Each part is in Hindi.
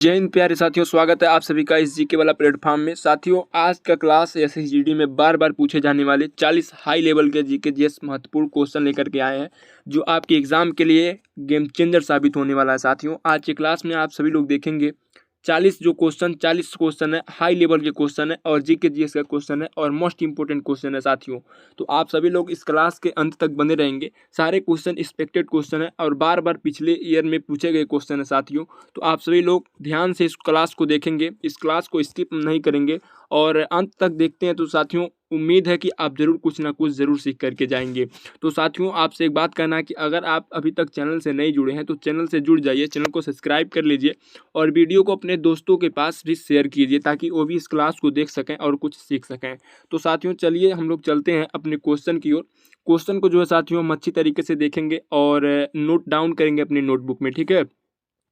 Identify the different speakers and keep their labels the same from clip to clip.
Speaker 1: जय हिंद प्यारे साथियों, स्वागत है आप सभी का इस जीके वाला प्लेटफॉर्म में। साथियों, आज का क्लास एसएसजीडी में बार बार पूछे जाने वाले 40 हाई लेवल के जीके जीएस महत्वपूर्ण क्वेश्चन लेकर के आए हैं, जो आपके एग्जाम के लिए गेम चेंजर साबित होने वाला है। साथियों, आज की क्लास में आप सभी लोग देखेंगे 40 क्वेश्चन है, हाई लेवल के क्वेश्चन है और जीके जीएस का क्वेश्चन है और मोस्ट इंपोर्टेंट क्वेश्चन है। साथियों, तो आप सभी लोग इस क्लास के अंत तक बने रहेंगे। सारे क्वेश्चन एक्सपेक्टेड क्वेश्चन है और बार बार पिछले ईयर में पूछे गए क्वेश्चन है। साथियों, तो आप सभी लोग ध्यान से इस क्लास को देखेंगे, इस क्लास को स्किप नहीं करेंगे और अंत तक देखते हैं। तो साथियों, उम्मीद है कि आप जरूर कुछ ना कुछ जरूर सीख करके जाएंगे। तो साथियों, आपसे एक बात करना है कि अगर आप अभी तक चैनल से नहीं जुड़े हैं तो चैनल से जुड़ जाइए, चैनल को सब्सक्राइब कर लीजिए और वीडियो को अपने दोस्तों के पास भी शेयर कीजिए ताकि वो भी इस क्लास को देख सकें और कुछ सीख सकें। तो साथियों, चलिए हम लोग चलते हैं अपने क्वेश्चन की ओर। क्वेश्चन को जो है साथियों हम अच्छी तरीके से देखेंगे और नोट डाउन करेंगे अपनी नोटबुक में, ठीक है।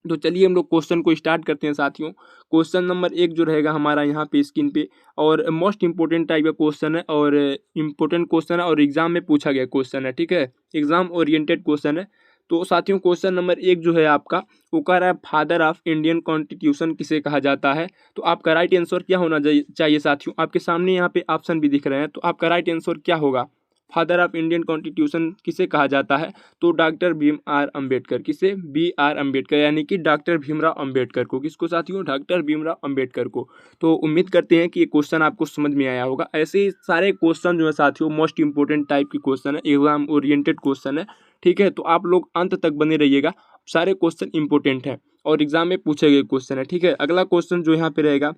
Speaker 1: तो चलिए हम लोग क्वेश्चन को स्टार्ट करते हैं। साथियों, क्वेश्चन नंबर 1 जो रहेगा हमारा यहाँ पे स्क्रीन पे, और मोस्ट इंपोर्टेंट टाइप का क्वेश्चन है और इम्पोर्टेंट क्वेश्चन है और एग्जाम में पूछा गया क्वेश्चन है, ठीक है। एग्जाम ओरिएंटेड क्वेश्चन है। तो साथियों, क्वेश्चन नंबर 1 जो है आपका, वो कह रहा है फादर ऑफ इंडियन कॉन्स्टिट्यूशन किसे कहा जाता है। तो आपका राइट आंसर क्या होना चाहिए। साथियों, आपके सामने यहाँ पे ऑप्शन भी दिख रहे हैं, तो आपका राइट आंसर क्या होगा। फादर ऑफ इंडियन कॉन्स्टिट्यूशन किसे कहा जाता है, तो डॉक्टर भीम आर अम्बेडकर। किसे? BR अम्बेडकर, यानी कि डॉक्टर भीमराव अम्बेडकर को। किसको साथियों? डॉक्टर भीमराव अम्बेडकर को। तो उम्मीद करते हैं कि ये क्वेश्चन आपको समझ में आया होगा। ऐसे ही सारे क्वेश्चन जो है साथियों मोस्ट इंपोर्टेंट टाइप के क्वेश्चन है, एग्जाम ओरिएंटेड क्वेश्चन है, ठीक है। तो आप लोग अंत तक बने रहिएगा, सारे क्वेश्चन इंपॉर्टेंट है और एग्जाम में पूछे गए क्वेश्चन है, ठीक है। अगला क्वेश्चन जो यहाँ पे रहेगा,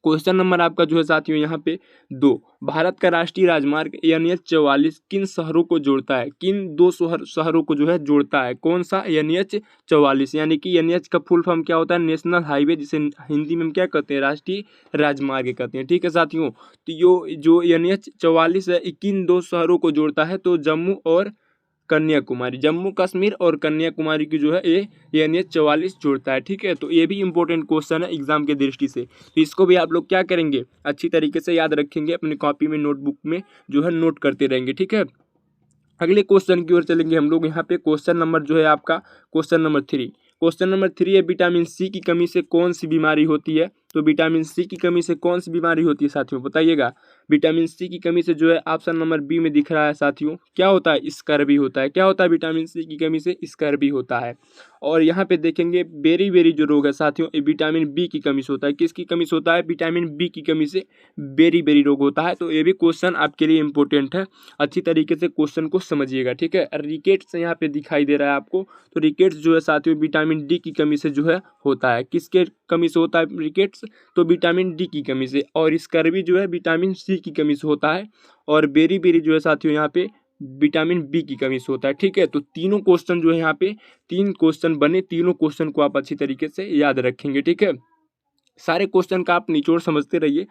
Speaker 1: क्वेश्चन नंबर आपका जो है साथियों यहाँ पे 2, भारत का राष्ट्रीय राजमार्ग NH-44 किन शहरों को जोड़ता है। किन दो शहरों को जो है जोड़ता है, कौन सा? NH-44, यानी कि NH का फुल फॉर्म क्या होता है? नेशनल हाईवे, जिसे हिंदी में हम क्या कहते हैं? राष्ट्रीय राजमार्ग कहते हैं, ठीक है साथियों। तो जो NH-44 है, किन दो शहरों को जोड़ता है, तो जम्मू और कन्याकुमारी, जम्मू कश्मीर और कन्याकुमारी की जो है ये NH-44 जोड़ता है, ठीक है। तो ये भी इंपॉर्टेंट क्वेश्चन है एग्जाम की दृष्टि से, तो इसको भी आप लोग क्या करेंगे, अच्छी तरीके से याद रखेंगे, अपनी कॉपी में नोटबुक में जो है नोट करते रहेंगे, ठीक है। अगले क्वेश्चन की ओर चलेंगे हम लोग। यहाँ पे क्वेश्चन नंबर जो है आपका, क्वेश्चन नंबर 3। क्वेश्चन नंबर 3 है, विटामिन सी की कमी से कौन सी बीमारी होती है। तो विटामिन सी की कमी से कौन सी बीमारी होती है साथियों, बताइएगा। विटामिन सी की कमी से जो है ऑप्शन नंबर बी में दिख रहा है साथियों, क्या होता है? स्कर्वी होता है। क्या होता है? विटामिन सी की कमी से स्कर्वी होता है। और यहाँ पे देखेंगे बेरी बेरी जो रोग है साथियों, ये विटामिन बी की कमी से होता है। किसकी कमी से होता है? विटामिन बी की कमी से बेरी बेरी रोग होता है। तो ये भी क्वेश्चन आपके लिए इंपॉर्टेंट है, अच्छी तरीके से क्वेश्चन को समझिएगा, ठीक है। रिकेट्स यहाँ पे दिखाई दे रहा है आपको, तो रिकेट्स जो है साथियों विटामिन डी की कमी से जो है होता है। किसके कमी से होता है रिकेट्स? तो विटामिन डी की कमी से। और स्कर्वी जो है विटामिन सी की कमी से होता है और बेरी बेरी जो है साथियों यहाँ पे विटामिन बी की कमी से होता है, ठीक है। तो तीनों क्वेश्चन जो है यहाँ पे 3 क्वेश्चन बने, तीनों क्वेश्चन को आप अच्छी तरीके से याद रखेंगे, ठीक है। सारे क्वेश्चन का आप निचोड़ समझते रहिए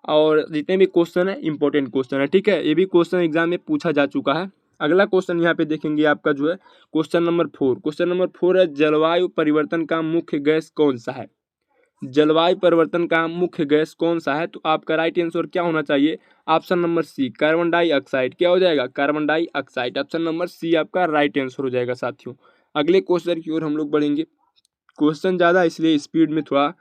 Speaker 1: और जितने भी क्वेश्चन है इंपॉर्टेंट क्वेश्चन है, ठीक है। ये भी क्वेश्चन एग्जाम में पूछा जा चुका है। अगला क्वेश्चन यहाँ पे देखेंगे आपका जो है क्वेश्चन नंबर 4। क्वेश्चन नंबर 4 है, जलवायु परिवर्तन का मुख्य गैस कौन सा है। जलवायु परिवर्तन का मुख्य गैस कौन सा है। तो आपका राइट आंसर क्या होना चाहिए? Option number C, carbon dioxide. क्या हो जाएगा? Carbon dioxide. Option number C आपका राइट आंसर हो जाएगा साथियों। अगले क्वेश्चन की ओर हम लोग बढ़ेंगे। क्वेश्चन ज़्यादा इसलिए स्पीड में थोड़ा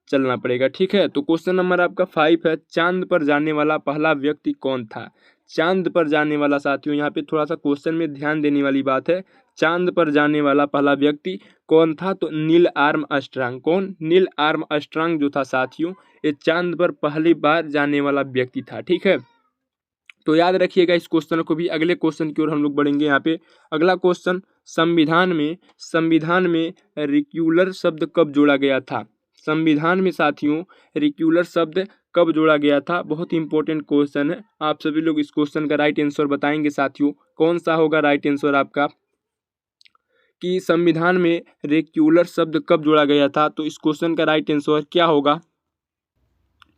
Speaker 1: चलना पड़ेगा, ठीक है। तो क्वेश्चन नंबर आपका 5 है, चांद पर जाने वाला पहला व्यक्ति कौन था। चांद पर जाने वाला साथियों, यहाँ पे थोड़ा सा क्वेश्चन में ध्यान देने वाली बात है। चांद पर जाने वाला पहला व्यक्ति कौन था? तो नील आर्मस्ट्रांग। कौन? नील आर्मस्ट्रांग जो था साथियों, ये चांद पर पहली बार जाने वाला व्यक्ति था, ठीक है। तो याद रखिएगा इस क्वेश्चन को भी। अगले क्वेश्चन की ओर हम लोग बढ़ेंगे। यहाँ पे अगला क्वेश्चन, संविधान में रिक्यूलर शब्द कब जोड़ा गया था। संविधान में साथियों रिक्यूलर शब्द कब जोड़ा गया था? बहुत इंपॉर्टेंट क्वेश्चन है, आप सभी लोग इस क्वेश्चन का राइट आंसर बताएंगे साथियों। कौन सा होगा राइट आंसर आपका कि संविधान में रिक्यूलर शब्द कब जोड़ा गया था? तो इस क्वेश्चन का राइट आंसर क्या होगा?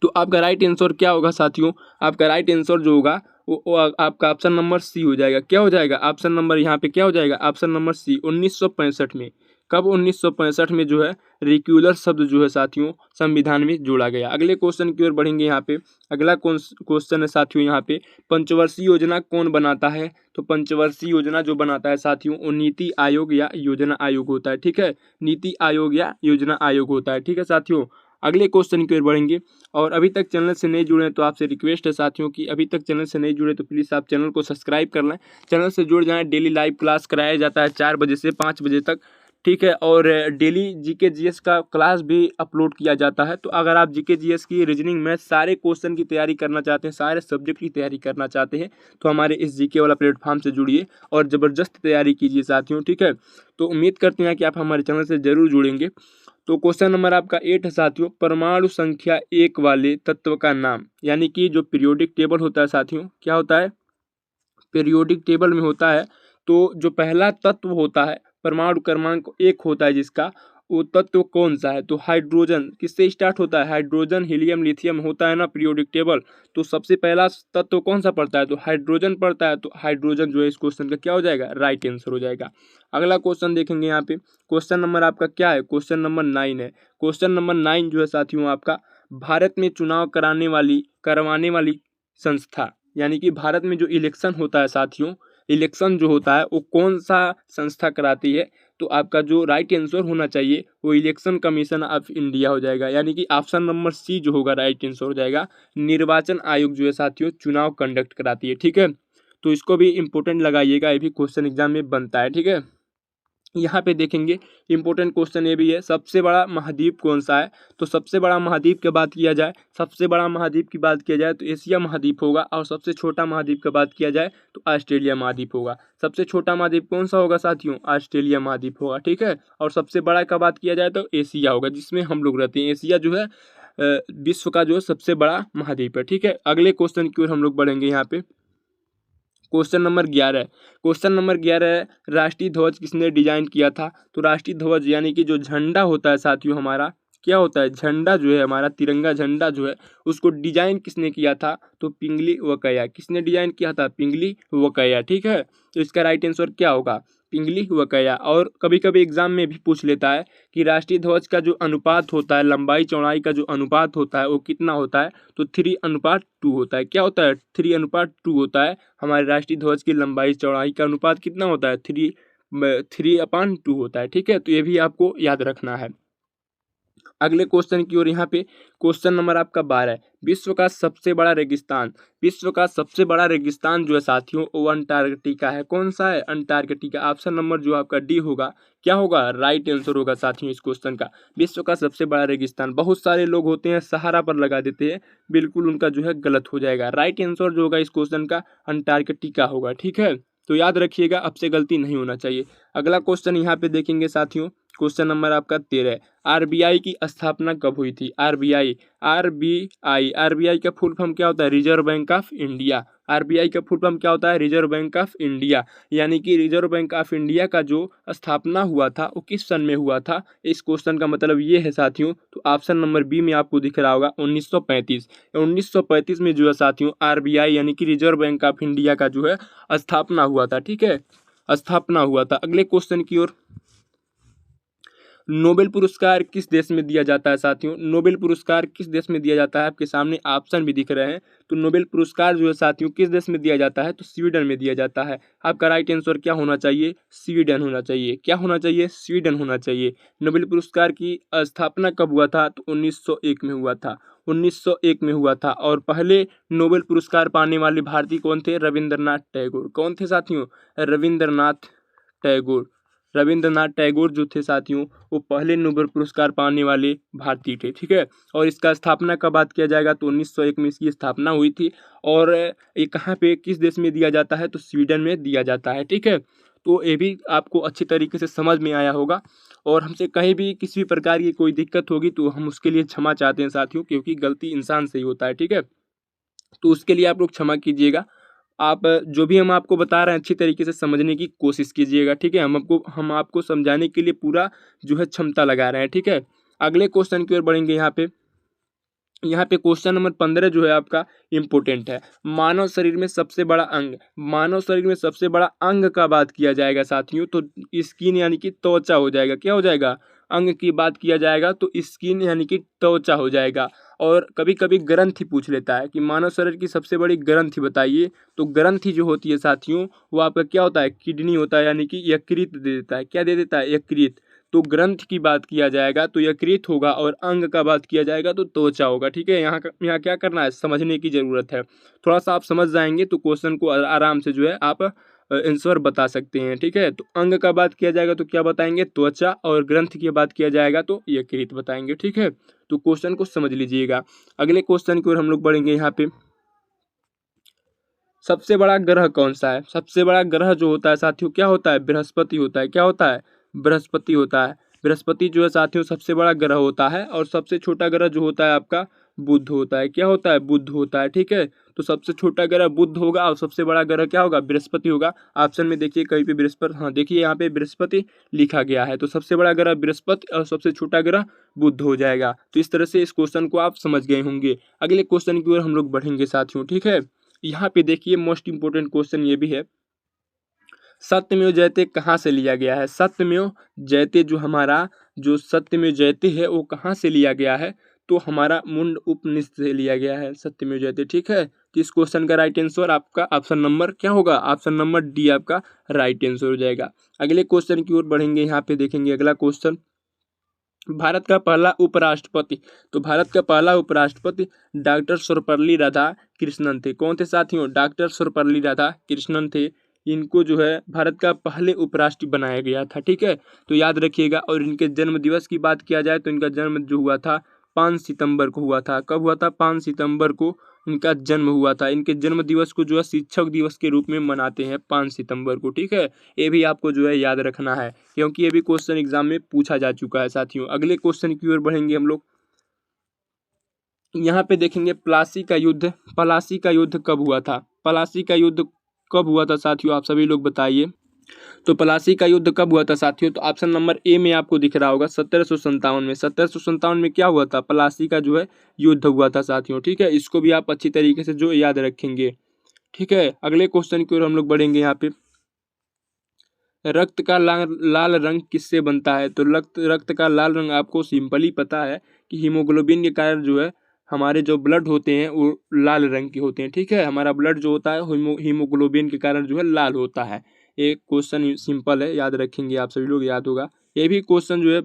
Speaker 1: तो आपका राइट आंसर क्या होगा साथियों? आपका राइट आंसर जो होगा वो आपका ऑप्शन नंबर सी हो जाएगा। क्या हो जाएगा? ऑप्शन नंबर यहाँ पे क्या हो जाएगा? ऑप्शन नंबर सी, 1965 में। कब 1965 में जो है रिक्यूलर शब्द जो है साथियों संविधान में जोड़ा गया। अगले क्वेश्चन की ओर बढ़ेंगे यहाँ पे। अगला क्वेश्चन है साथियों यहाँ पे, पंचवर्षीय योजना कौन बनाता है? तो पंचवर्षीय योजना जो बनाता है साथियों वो नीति आयोग या योजना आयोग होता है। ठीक है, नीति आयोग या योजना आयोग होता है। ठीक है साथियों, अगले क्वेश्चन की ओर बढ़ेंगे। और अभी तक चैनल से नहीं जुड़े हैं तो आपसे रिक्वेस्ट है साथियों कि अभी तक चैनल से नहीं जुड़े तो प्लीज़ आप चैनल को सब्सक्राइब कर लें, चैनल से जुड़ जाएं। डेली लाइव क्लास कराया जाता है 4 बजे से 5 बजे तक। ठीक है, और डेली जीके जीएस का क्लास भी अपलोड किया जाता है। तो अगर आप जीके जीएस की रीजनिंग में सारे क्वेश्चन की तैयारी करना चाहते हैं, सारे सब्जेक्ट की तैयारी करना चाहते हैं तो हमारे इस जीके वाला प्लेटफॉर्म से जुड़िए और ज़बरदस्त तैयारी कीजिए साथियों। ठीक है, तो उम्मीद करते हैं कि आप हमारे चैनल से ज़रूर जुड़ेंगे। तो क्वेश्चन नंबर आपका 8 है साथियों, परमाणु संख्या 1 वाले तत्व का नाम। यानी कि जो पीरियोडिक टेबल होता है साथियों, क्या होता है, पीरियोडिक टेबल में होता है तो जो पहला तत्व होता है परमाणु क्रमांक 1 होता है जिसका, वो तत्व कौन सा है? तो हाइड्रोजन। किससे स्टार्ट होता है? हाइड्रोजन, हीलियम, लिथियम होता है ना पीरियोडिक टेबल। तो सबसे पहला तत्व कौन सा पड़ता है? तो हाइड्रोजन पड़ता है। तो हाइड्रोजन जो है इस क्वेश्चन का क्या हो जाएगा? राइट आंसर हो जाएगा। अगला क्वेश्चन देखेंगे यहाँ पे। क्वेश्चन नंबर आपका क्या है? क्वेश्चन नंबर 9 है। क्वेश्चन नंबर 9 जो है साथियों आपका, भारत में चुनाव करवाने वाली संस्था, यानी कि भारत में जो इलेक्शन होता है साथियों, इलेक्शन जो होता है वो कौन सा संस्था कराती है? तो आपका जो राइट आंसर होना चाहिए वो इलेक्शन कमीशन ऑफ इंडिया हो जाएगा। यानी कि ऑप्शन नंबर सी जो होगा राइट आंसर हो जाएगा। निर्वाचन आयोग जो है साथियों चुनाव कंडक्ट कराती है। ठीक है, तो इसको भी इम्पोर्टेंट लगाइएगा, ये भी क्वेश्चन एग्जाम में बनता है। ठीक है, यहाँ पे देखेंगे इंपॉर्टेंट क्वेश्चन ये भी है, सबसे बड़ा महाद्वीप कौन सा है? तो सबसे बड़ा महाद्वीप की बात किया जाए, सबसे बड़ा महाद्वीप की बात किया जाए तो एशिया महाद्वीप होगा। और सबसे छोटा महाद्वीप की बात किया जाए तो ऑस्ट्रेलिया महाद्वीप होगा। सबसे छोटा महाद्वीप कौन सा होगा साथियों? ऑस्ट्रेलिया महाद्वीप होगा। ठीक है, और सबसे बड़ा का बात किया जाए तो एशिया होगा, जिसमें हम लोग रहते हैं। एशिया जो है विश्व का जो सबसे बड़ा महाद्वीप है। ठीक है, अगले क्वेश्चन की ओर हम लोग बढ़ेंगे यहाँ पे। Question number 11। क्वेश्चन नंबर 11 है, राष्ट्रीय ध्वज किसने डिजाइन किया था? तो राष्ट्रीय ध्वज यानी कि जो झंडा होता है साथियों हमारा, क्या होता है? झंडा जो है हमारा, तिरंगा झंडा जो है उसको डिजाइन किसने किया था? तो पिंगली वकैया। किसने डिजाइन किया था? पिंगली वकैया। ठीक है, तो इसका राइट आंसर क्या होगा? पिंगली वकैया। और कभी कभी एग्जाम में भी पूछ लेता है कि राष्ट्रीय ध्वज का जो अनुपात होता है, लंबाई चौड़ाई का जो अनुपात होता है वो कितना होता है? तो 3:2 होता है। क्या होता है? 3:2 होता है। हमारे राष्ट्रीय ध्वज की लंबाई चौड़ाई का अनुपात कितना होता है? 3:2 होता है। ठीक है, तो ये भी आपको याद रखना है। अगले क्वेश्चन की ओर यहाँ पे क्वेश्चन नंबर आपका 12 है, विश्व का सबसे बड़ा रेगिस्तान। विश्व का सबसे बड़ा रेगिस्तान जो है साथियों वो अंटार्कटिका है। कौन सा है? अंटार्कटिका। ऑप्शन नंबर जो आपका डी होगा, क्या होगा? राइट आंसर होगा साथियों इस क्वेश्चन का। विश्व का सबसे बड़ा रेगिस्तान, बहुत सारे लोग होते हैं सहारा पर लगा देते हैं, बिल्कुल उनका जो है गलत हो जाएगा। राइट आंसर जो होगा इस क्वेश्चन का अंटार्कटिका होगा। ठीक है, तो याद रखिएगा, अब से गलती नहीं होना चाहिए। अगला क्वेश्चन यहाँ पे देखेंगे साथियों, क्वेश्चन नंबर आपका 13। आरबीआई की स्थापना कब हुई थी? आरबीआई, आरबीआई का फुल फॉर्म क्या होता है? Reserve bank of India. RBI का फुल फॉर्म क्या होता है? Reserve bank of India. यानी कि रिजर्व बैंक ऑफ इंडिया का जो स्थापना हुआ था वो किस सन में हुआ था? इस क्वेश्चन का मतलब ये है साथियों, तो ऑप्शन नंबर बी में आपको दिख रहा होगा 1935। 1935 में जो है साथियों आरबीआई यानी कि रिजर्व बैंक ऑफ इंडिया का जो है स्थापना हुआ था। ठीक है, स्थापना हुआ था। अगले क्वेश्चन की ओर, नोबेल पुरस्कार किस देश में दिया जाता है साथियों? नोबेल पुरस्कार किस देश में दिया जाता है? आपके सामने ऑप्शन भी दिख रहे हैं। तो नोबेल पुरस्कार जो है साथियों किस देश में दिया जाता है? तो स्वीडन में दिया जाता है। आपका राइट आंसर क्या होना चाहिए? स्वीडन होना चाहिए। क्या होना चाहिए? स्वीडन होना चाहिए। नोबेल पुरस्कार की स्थापना कब हुआ था? तो 1901 में हुआ था। 1901 में हुआ था। और पहले नोबेल पुरस्कार पाने वाले भारतीय कौन थे? रविंद्रनाथ टैगोर। कौन थे साथियों? रविंद्रनाथ टैगोर। रविंद्रनाथ टैगोर जो थे साथियों वो पहले नोबेल पुरस्कार पाने वाले भारतीय थे। ठीक है, और इसका स्थापना का बात किया जाएगा तो 1901 में इसकी स्थापना हुई थी। और ये कहाँ पे किस देश में दिया जाता है? तो स्वीडन में दिया जाता है। ठीक है, तो ये भी आपको अच्छी तरीके से समझ में आया होगा। और हमसे कहीं भी किसी भी प्रकार की कोई दिक्कत होगी तो हम उसके लिए क्षमा चाहते हैं साथियों, क्योंकि गलती इंसान से ही होता है। ठीक है, तो उसके लिए आप लोग क्षमा कीजिएगा। आप जो भी हम आपको बता रहे हैं अच्छी तरीके से समझने की कोशिश कीजिएगा। ठीक है, हम आपको समझाने के लिए पूरा जो है क्षमता लगा रहे हैं। ठीक है, अगले क्वेश्चन की ओर बढ़ेंगे यहाँ पे। यहाँ पे क्वेश्चन नंबर 15 जो है आपका इम्पोर्टेंट है। मानव शरीर में सबसे बड़ा अंग, मानव शरीर में सबसे बड़ा अंग का बात किया जाएगा साथियों तो स्किन यानी कि त्वचा हो जाएगा। क्या हो जाएगा? अंग की बात किया जाएगा तो स्किन यानी कि त्वचा हो जाएगा। और कभी कभी ग्रंथि पूछ लेता है कि मानव शरीर की सबसे बड़ी ग्रंथि बताइए, तो ग्रंथि जो होती है साथियों वो आपका क्या होता है? किडनी होता है, यानी कि यकृत दे देता है। क्या दे देता है? यकृत। तो ग्रंथ की बात किया जाएगा तो यकृत होगा, और अंग का बात किया जाएगा तो त्वचा होगा। ठीक है, यहाँ क्या करना है? समझने की ज़रूरत है। थोड़ा सा आप समझ जाएंगे तो क्वेश्चन को आराम से जो है आप आंसर बता सकते हैं। ठीक है, तो अंग का बात किया जाएगा तो क्या बताएंगे? त्वचा। और ग्रंथ की बात किया जाएगा तो यकृत बताएंगे। ठीक है, तो क्वेश्चन को समझ लीजिएगा। अगले क्वेश्चन की ओर हम लोग बढ़ेंगे। यहाँ पे सबसे बड़ा ग्रह कौन सा है? सबसे बड़ा ग्रह जो होता है साथियों क्या होता है? बृहस्पति होता है। क्या होता है? बृहस्पति होता है। बृहस्पति जो है साथियों सबसे बड़ा ग्रह होता है, और सबसे छोटा ग्रह जो होता है आपका बुध होता है। क्या होता है? बुध होता है। ठीक है, तो सबसे छोटा ग्रह बुध होगा और सबसे बड़ा ग्रह क्या होगा? बृहस्पति होगा। ऑप्शन में देखिए कहीं पे बृहस्पति, हाँ देखिए यहाँ पे बृहस्पति लिखा गया है, तो सबसे बड़ा ग्रह बृहस्पति और सबसे छोटा ग्रह बुध हो जाएगा। तो इस तरह से इस क्वेश्चन को आप समझ गए होंगे। अगले क्वेश्चन की ओर हम लोग बढ़ेंगे साथियों। ठीक है, यहाँ पे देखिए मोस्ट इंपोर्टेंट क्वेश्चन ये भी है, सत्यमेव जयते कहाँ से लिया गया है? सत्यमेव जयते जो सत्यमेव जयते है वो कहाँ से लिया गया है? तो हमारा मुंड उपनिषद से लिया गया है सत्यमेव जयते। ठीक है, तो इस क्वेश्चन का राइट आंसर आपका ऑप्शन नंबर क्या होगा? ऑप्शन नंबर डी आपका राइट आंसर हो जाएगा। अगले क्वेश्चन की ओर बढ़ेंगे। यहाँ पे देखेंगे अगला क्वेश्चन, भारत का पहला उपराष्ट्रपति, तो भारत का पहला उपराष्ट्रपति डॉक्टर सर्वपल्ली राधाकृष्णन थे। कौन थे साथियों? डॉक्टर सर्वपल्ली राधाकृष्णन थे। इनको जो है भारत का पहले उपराष्ट्रपति बनाया गया था। ठीक है, तो याद रखिएगा। और इनके जन्म दिवस की बात किया जाए तो इनका जन्म जो हुआ था 5 सितंबर को हुआ था। कब हुआ था? 5 सितंबर को इनका जन्म हुआ था। इनके जन्म दिवस को जो है शिक्षक दिवस के रूप में मनाते हैं 5 सितंबर को। ठीक है, ये भी आपको जो है याद रखना है, क्योंकि ये भी क्वेश्चन एग्जाम में पूछा जा चुका है साथियों। अगले क्वेश्चन की ओर बढ़ेंगे हम लोग। यहाँ पे देखेंगे प्लासी का युद्ध, पलासी का युद्ध कब हुआ था? पलासी का युद्ध कब हुआ था साथियों? आप सभी लोग बताइए। तो पलासी का युद्ध कब हुआ था साथियों? तो ऑप्शन नंबर ए में आपको दिख रहा होगा 1757 में। 1757 में क्या हुआ था? पलासी का जो है युद्ध हुआ था साथियों। ठीक है, इसको भी आप अच्छी तरीके से जो याद रखेंगे। ठीक है, अगले क्वेश्चन की ओर हम लोग बढ़ेंगे। यहाँ पे रक्त का लाल रंग किससे बनता है? तो रक्त का लाल रंग आपको सिंपली पता है कि हीमोग्लोबिन के कारण जो है हमारे जो ब्लड होते हैं वो लाल रंग के होते हैं। ठीक है, हमारा ब्लड जो होता है हीमोग्लोबिन के कारण जो है लाल होता है। एक क्वेश्चन सिंपल है, याद रखेंगे आप सभी लोग, याद होगा। ये भी क्वेश्चन जो है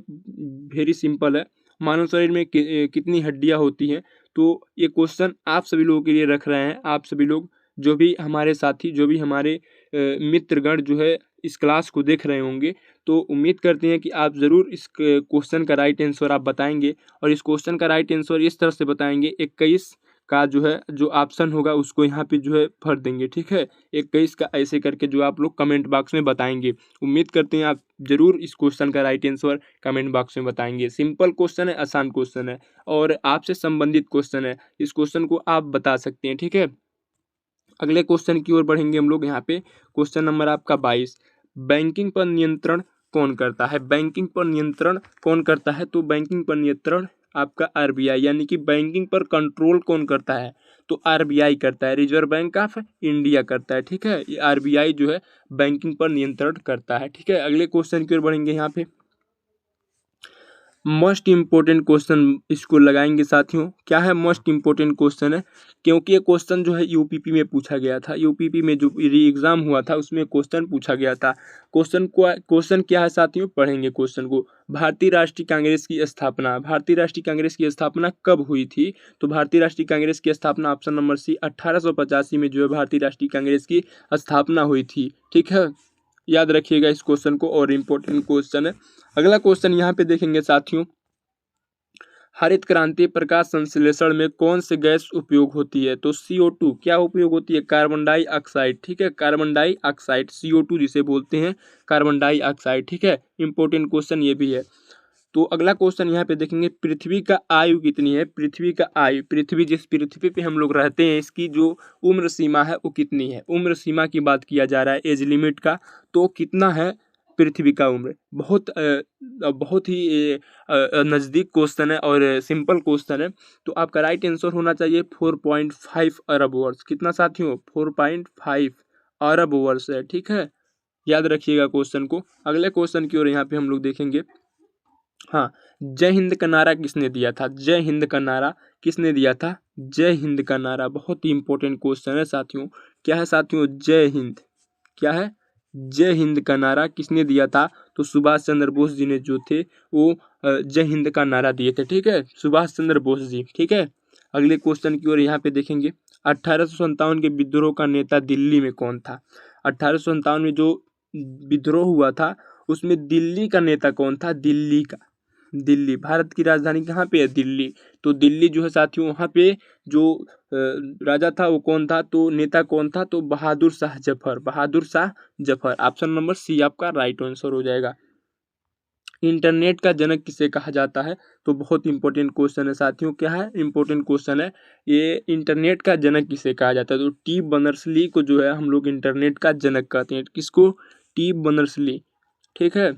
Speaker 1: वेरी सिंपल है। मानव शरीर में कितनी हड्डियां होती हैं? तो ये क्वेश्चन आप सभी लोगों के लिए रख रहे हैं। आप सभी लोग जो भी हमारे साथी, जो भी हमारे मित्रगण जो है इस क्लास को देख रहे होंगे, तो उम्मीद करते हैं कि आप ज़रूर इस क्वेश्चन का राइट आंसर आप बताएंगे। और इस क्वेश्चन का राइट आंसर इस तरह से बताएंगे, 21 का जो है जो ऑप्शन होगा उसको यहाँ पे जो है भर देंगे। ठीक है, 21 का ऐसे करके जो आप लोग कमेंट बॉक्स में बताएंगे। उम्मीद करते हैं आप ज़रूर इस क्वेश्चन का राइट आंसर कमेंट बॉक्स में बताएंगे। सिंपल क्वेश्चन है, आसान क्वेश्चन है और आपसे संबंधित क्वेश्चन है। इस क्वेश्चन को आप बता सकते हैं। ठीक है, अगले क्वेश्चन की ओर बढ़ेंगे हम लोग। यहाँ पे क्वेश्चन नंबर आपका 22, बैंकिंग पर नियंत्रण कौन करता है? बैंकिंग पर नियंत्रण कौन करता है? तो बैंकिंग पर नियंत्रण आपका आरबीआई, यानी कि बैंकिंग पर कंट्रोल कौन करता है? तो आरबीआई करता है, रिजर्व बैंक ऑफ इंडिया करता है। ठीक है, ये आरबीआई जो है बैंकिंग पर नियंत्रण करता है। ठीक है, अगले क्वेश्चन की ओर बढ़ेंगे। यहाँ पे मोस्ट इम्पोर्टेंट क्वेश्चन इसको लगाएंगे साथियों। क्या है? मोस्ट इम्पोर्टेंट क्वेश्चन है, क्योंकि ये क्वेश्चन जो है यूपीपी में पूछा गया था। यूपीपी में जो एग्जाम हुआ था उसमें क्वेश्चन पूछा गया था। क्वेश्चन क्या है साथियों? पढ़ेंगे क्वेश्चन को। भारतीय राष्ट्रीय कांग्रेस की स्थापना, भारतीय राष्ट्रीय कांग्रेस की स्थापना कब हुई थी? तो भारतीय राष्ट्रीय कांग्रेस की स्थापना ऑप्शन नंबर सी 1885 में जो है भारतीय राष्ट्रीय कांग्रेस की स्थापना हुई थी। ठीक है, याद रखिएगा इस क्वेश्चन को, और इम्पोर्टेंट क्वेश्चन है। अगला क्वेश्चन यहाँ पे देखेंगे साथियों, हरित क्रांति प्रकाश संश्लेषण में कौन सी गैस उपयोग होती है? तो CO2 क्या उपयोग होती है? Carbon dioxide. ठीक है, कार्बन डाइऑक्साइड, CO2 जिसे बोलते हैं, कार्बन डाइऑक्साइड। ठीक है, इंपॉर्टेंट क्वेश्चन ये भी है। तो अगला क्वेश्चन यहाँ पे देखेंगे, पृथ्वी का आयु कितनी है? पृथ्वी का आयु, पृथ्वी जिस पृथ्वी पे हम लोग रहते हैं इसकी जो उम्र सीमा है वो कितनी है? उम्र सीमा की बात किया जा रहा है, एज लिमिट का, तो कितना है? पृथ्वी का उम्र। बहुत ही नज़दीक क्वेश्चन है और सिंपल क्वेश्चन है। तो आपका राइट आंसर होना चाहिए 4.5 अरब वर्ष। कितना साथियों? 4.5 अरब वर्ष है। ठीक है, याद रखिएगा क्वेश्चन को। अगले क्वेश्चन की ओर यहाँ पे हम लोग देखेंगे। हाँ, जय हिंद का नारा किसने दिया था? जय हिंद का नारा किसने दिया था? जय हिंद का नारा बहुत ही इंपॉर्टेंट क्वेश्चन है साथियों। क्या है साथियों? जय हिंद। क्या है? जय हिंद का नारा किसने दिया था? तो सुभाष चंद्र बोस जी ने जो थे वो जय हिंद का नारा दिए थे। ठीक है, सुभाष चंद्र बोस जी। ठीक है, अगले क्वेश्चन की ओर यहाँ पे देखेंगे। 1857 के विद्रोह का नेता दिल्ली में कौन था? 1857 में जो विद्रोह हुआ था उसमें दिल्ली का नेता कौन था? दिल्ली का। दिल्ली, भारत की राजधानी कहाँ पे है? दिल्ली। तो दिल्ली जो है साथियों, वहाँ पे जो राजा था वो कौन था? तो नेता कौन था? तो Bahadur Shah Zafar. Bahadur Shah Zafar. Option number C आपका राइट आंसर हो जाएगा। इंटरनेट का जनक किसे कहा जाता है? तो बहुत इंपॉर्टेंट क्वेश्चन है साथियों। क्या है? इंपॉर्टेंट क्वेश्चन है ये। इंटरनेट का जनक किसे कहा जाता है? तो टी बर्नर्स-ली को जो है हम लोग इंटरनेट का जनक कहते हैं। किसको? T Berners-Lee. ठीक है,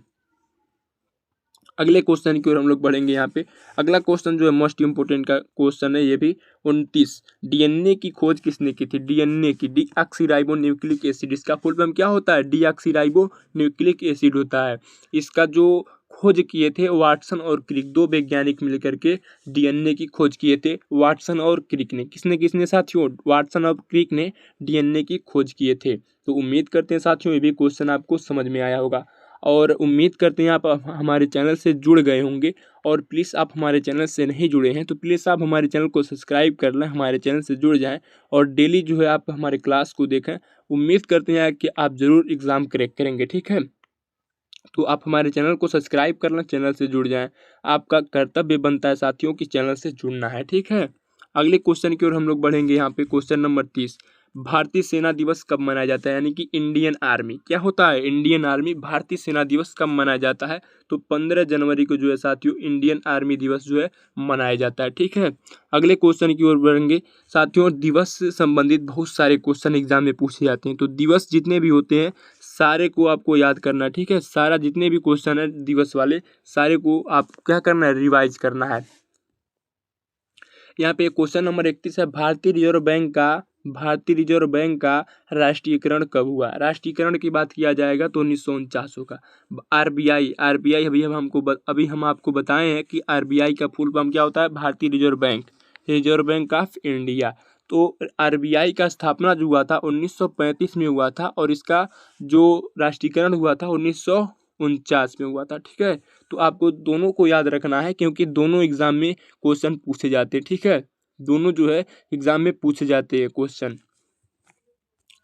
Speaker 1: अगले क्वेश्चन की ओर हम लोग बढ़ेंगे। यहाँ पे अगला क्वेश्चन जो है मोस्ट इंपोर्टेंट का क्वेश्चन है ये भी। 29, डीएनए की खोज किसने की थी? डीएनए की, डीऑक्सीराइबो न्यूक्लिक एसिड। इसका फुल फॉर्म क्या होता है? डीऑक्सीराइबो न्यूक्लिक एसिड होता है। इसका जो खोज किए थे वाटसन और क्रिक, दो वैज्ञानिक मिलकर के डीएनए की खोज किए थे। वाटसन और क्रिक ने। किसने किसने साथियों? वाटसन और क्रिक ने डीएनए की खोज किए थे। तो उम्मीद करते हैं साथियों ये भी क्वेश्चन आपको समझ में आया होगा और उम्मीद करते हैं आप हमारे चैनल से जुड़ गए होंगे। और प्लीज़ आप हमारे चैनल से नहीं जुड़े हैं तो प्लीज़ आप हमारे चैनल को सब्सक्राइब कर लें, हमारे चैनल से जुड़ जाएं और डेली जो है आप हमारे क्लास को देखें। उम्मीद करते हैं कि आप ज़रूर एग्ज़ाम क्रैक करेंगे। ठीक है, तो आप हमारे चैनल को सब्सक्राइब कर लें, चैनल से जुड़ जाएं। आपका कर्तव्य बनता है साथियों कि चैनल से जुड़ना है। ठीक है, अगले क्वेश्चन की ओर हम लोग बढ़ेंगे। यहाँ पे क्वेश्चन नंबर 30, भारतीय सेना दिवस कब मनाया जाता है? यानी कि इंडियन आर्मी। क्या होता है? Indian army. भारतीय सेना दिवस कब मनाया जाता है? तो 15 जनवरी को जो है साथियों इंडियन आर्मी दिवस जो है मनाया जाता है। ठीक है, अगले क्वेश्चन की ओर बढ़ेंगे साथियों। दिवस से संबंधित बहुत सारे क्वेश्चन एग्जाम में पूछे जाते हैं, तो दिवस जितने भी होते हैं सारे को आपको याद करना है। ठीक है, सारा जितने भी क्वेश्चन है दिवस वाले सारे को आप क्या करना है? रिवाइज करना है। यहाँ पे क्वेश्चन नंबर 31 है, भारतीय रिजर्व बैंक का राष्ट्रीयकरण कब हुआ? राष्ट्रीयकरण की बात किया जाएगा तो 1949 का। आरबीआई अभी हम आपको बताए हैं कि आरबीआई का फुल फॉर्म क्या होता है? भारतीय reserve bank, reserve bank of India. तो आरबीआई का स्थापना जो हुआ था 1935 में हुआ था और इसका जो राष्ट्रीयकरण हुआ था 1949 में हुआ था। ठीक है, तो आपको दोनों को याद रखना है क्योंकि दोनों एग्जाम में क्वेश्चन पूछे जाते हैं। ठीक है, दोनों जो है एग्जाम में पूछे जाते हैं क्वेश्चन।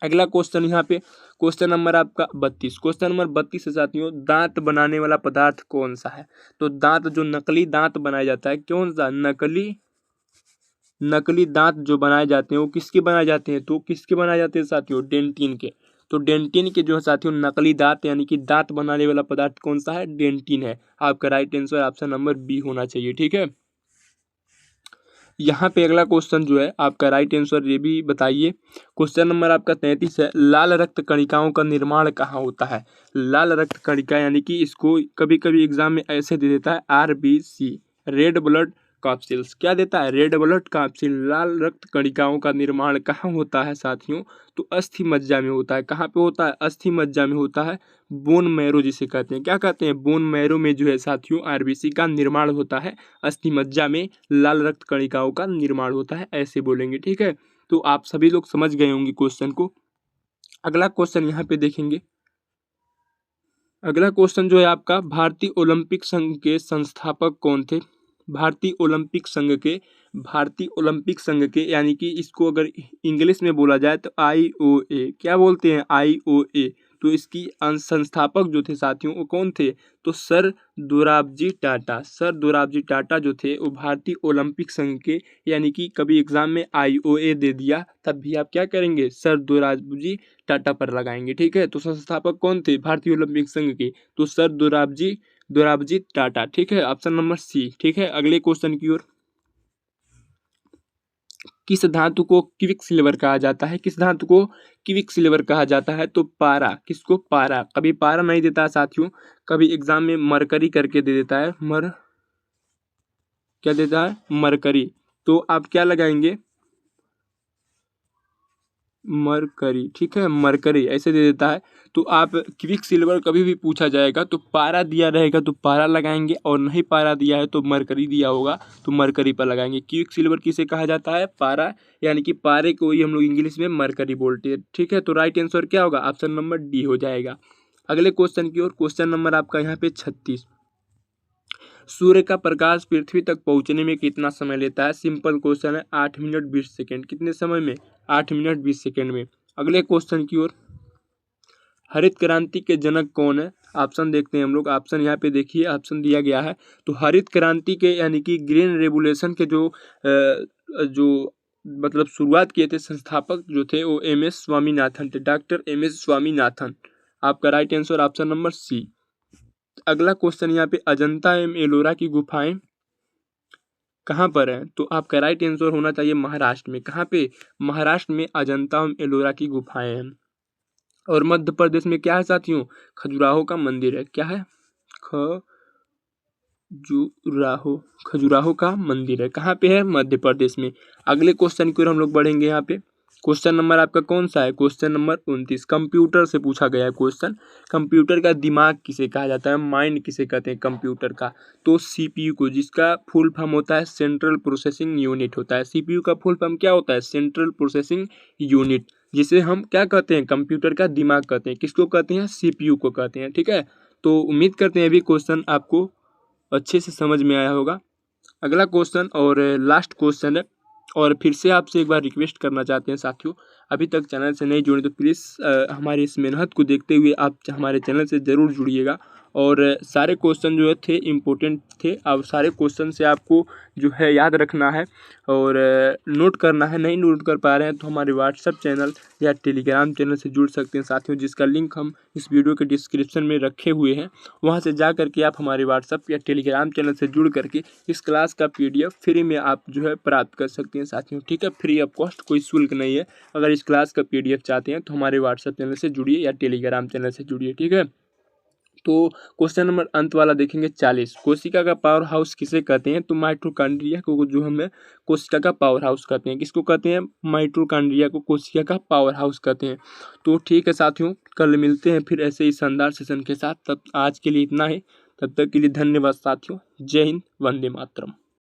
Speaker 1: अगला क्वेश्चन यहाँ पे क्वेश्चन नंबर आपका 32। क्वेश्चन नंबर 32 से साथियों, दांत बनाने वाला पदार्थ कौन सा है? तो दांत, जो नकली दांत बनाया जाता है, कौन सा? नकली दांत जो बनाए जाते हैं वो किसके बनाए जाते हैं? तो किसके बनाए जाते हैं साथियों? डेंटिन के। तो डेंटिन के जो है साथियों नकली दांत यानी कि दांत बनाने वाला पदार्थ कौन सा है? डेंटिन है। आपका right answer option number B होना चाहिए। ठीक है, यहाँ पे अगला क्वेश्चन जो है आपका राइट आंसर ये भी बताइए। क्वेश्चन नंबर आपका 33 है, लाल रक्त कणिकाओं का निर्माण कहाँ होता है? लाल रक्त कणिका यानी कि इसको कभी कभी एग्जाम में ऐसे दे देता है आरबीसी, रेड ब्लड कैप्सूल्स। क्या देता है? Red blood capsule. लाल रक्त कणिकाओं का निर्माण कहाँ होता है साथियों? तो अस्थि मज्जा में होता है। कहाँ पे होता है? अस्थि मज्जा में होता है। बोन मैरो जिसे कहते हैं। क्या कहते हैं? बोन मैरो में जो है साथियों आरबीसी का निर्माण होता है। अस्थि मज्जा में लाल रक्त कणिकाओं का निर्माण होता है, ऐसे बोलेंगे। ठीक है, तो आप सभी लोग समझ गए होंगे क्वेश्चन को। अगला क्वेश्चन यहाँ पे देखेंगे। अगला क्वेश्चन जो है आपका, भारतीय ओलंपिक संघ के संस्थापक कौन थे? भारतीय ओलंपिक संघ के यानी कि इसको अगर इंग्लिश में बोला जाए तो आईओए। क्या बोलते हैं? आईओए। तो इसकी संस्थापक जो थे साथियों वो कौन थे? तो सर दोराबजी टाटा। सर दोराबजी टाटा जो थे वो भारतीय ओलंपिक संघ के, यानी कि कभी एग्जाम में आईओए दे दिया तब भी आप क्या करेंगे? सर दोराबजी टाटा पर लगाएंगे। ठीक है, तो संस्थापक कौन थे भारतीय ओलंपिक संघ के? तो सर दोराबजी टाटा। ठीक है, ऑप्शन नंबर सी। ठीक है, अगले क्वेश्चन की ओर। किस धातु को क्विक सिल्वर कहा जाता है? किस धातु को क्विक सिल्वर कहा जाता है? तो पारा। किसको? पारा। कभी पारा नहीं देता है साथियों, कभी एग्जाम में मरकरी करके दे देता है। क्या देता है? मरकरी। तो आप क्या लगाएंगे? मरकरी। ठीक है, मरकरी ऐसे दे देता है। तो आप क्विक सिल्वर कभी भी पूछा जाएगा तो पारा दिया रहेगा तो पारा लगाएंगे, और नहीं पारा दिया है तो मरकरी दिया होगा तो मरकरी पर लगाएंगे। क्विक सिल्वर किसे कहा जाता है? पारा, यानी कि पारे को ही हम लोग इंग्लिश में मरकरी बोलते हैं। ठीक है, तो राइट आंसर क्या होगा? ऑप्शन नंबर डी हो जाएगा। अगले क्वेश्चन की ओर। क्वेश्चन नंबर आपका यहाँ पे 36। सूर्य का प्रकाश पृथ्वी तक पहुंचने में कितना समय लेता है? सिंपल क्वेश्चन है, 8 मिनट 20 सेकेंड। कितने समय में? 8 मिनट 20 सेकेंड में। अगले क्वेश्चन की ओर। हरित क्रांति के जनक कौन है? ऑप्शन देखते हैं हम लोग। ऑप्शन यहाँ पे देखिए, ऑप्शन दिया गया है। तो हरित क्रांति के यानी कि ग्रीन रेवोल्यूशन के जो मतलब शुरुआत किए थे संस्थापक जो थे वो एम.एस. स्वामीनाथन थे, डॉक्टर एम.एस. स्वामीनाथन। आपका right answer option number C. अगला क्वेश्चन यहाँ पे, अजंता एवं एलोरा की गुफाएं कहाँ पर है? तो आपका राइट आंसर होना चाहिए महाराष्ट्र में। कहाँ पे? महाराष्ट्र में अजंता एवं एलोरा की गुफाएं हैं। और मध्य प्रदेश में क्या है साथियों? खजुराहो का मंदिर है। क्या है? खजुराहो का मंदिर है। कहाँ पे है? मध्य प्रदेश में। अगले क्वेश्चन की ओर हम लोग बढ़ेंगे। यहाँ पे क्वेश्चन नंबर आपका कौन सा है? Question number 29। कंप्यूटर से पूछा गया है क्वेश्चन। कंप्यूटर का दिमाग किसे कहा जाता है? माइंड किसे कहते हैं कंप्यूटर का? तो सीपीयू को, जिसका फुल फॉर्म होता है सेंट्रल प्रोसेसिंग यूनिट होता है। सीपीयू का फुल फॉर्म क्या होता है? सेंट्रल प्रोसेसिंग यूनिट, जिसे हम क्या कहते हैं? कंप्यूटर का दिमाग कहते हैं। किसको कहते हैं? सीपीयू को कहते हैं। ठीक है, तो उम्मीद करते हैं अभी क्वेश्चन आपको अच्छे से समझ में आया होगा। अगला क्वेश्चन और लास्ट क्वेश्चन है, और फिर से आपसे एक बार रिक्वेस्ट करना चाहते हैं साथियों, अभी तक चैनल से नहीं जुड़े तो प्लीज़ हमारी इस मेहनत को देखते हुए आप हमारे चैनल से ज़रूर जुड़िएगा। और सारे क्वेश्चन जो थे इम्पोर्टेंट थे। अब सारे क्वेश्चन से आपको जो है याद रखना है और नोट करना है। नहीं नोट कर पा रहे हैं तो हमारे व्हाट्सएप चैनल या टेलीग्राम चैनल से जुड़ सकते हैं साथियों, जिसका लिंक हम इस वीडियो के डिस्क्रिप्शन में रखे हुए हैं। वहाँ से जा करके आप हमारे व्हाट्सएप या टेलीग्राम चैनल से जुड़ करके इस क्लास का PDF फ्री में आप जो है प्राप्त कर सकते हैं साथियों। ठीक है, फ्री ऑफ कॉस्ट, कोई शुल्क नहीं है। अगर इस क्लास का PDF चाहते हैं तो हमारे व्हाट्सएप चैनल से जुड़िए या टेलीग्राम चैनल से जुड़िए। ठीक है, तो क्वेश्चन नंबर अंत वाला देखेंगे 40। कोशिका का पावर हाउस किसे कहते हैं? तो माइटोकॉन्ड्रिया को जो हमें कोशिका का पावर हाउस कहते हैं। किसको कहते हैं? माइटोकॉन्ड्रिया को कोशिका का पावर हाउस कहते हैं। तो ठीक है साथियों, कल मिलते हैं फिर ऐसे ही शानदार सेशन के साथ। तब आज के लिए इतना ही। तब तक के लिए धन्यवाद साथियों। जय हिंद, वंदे मातरम।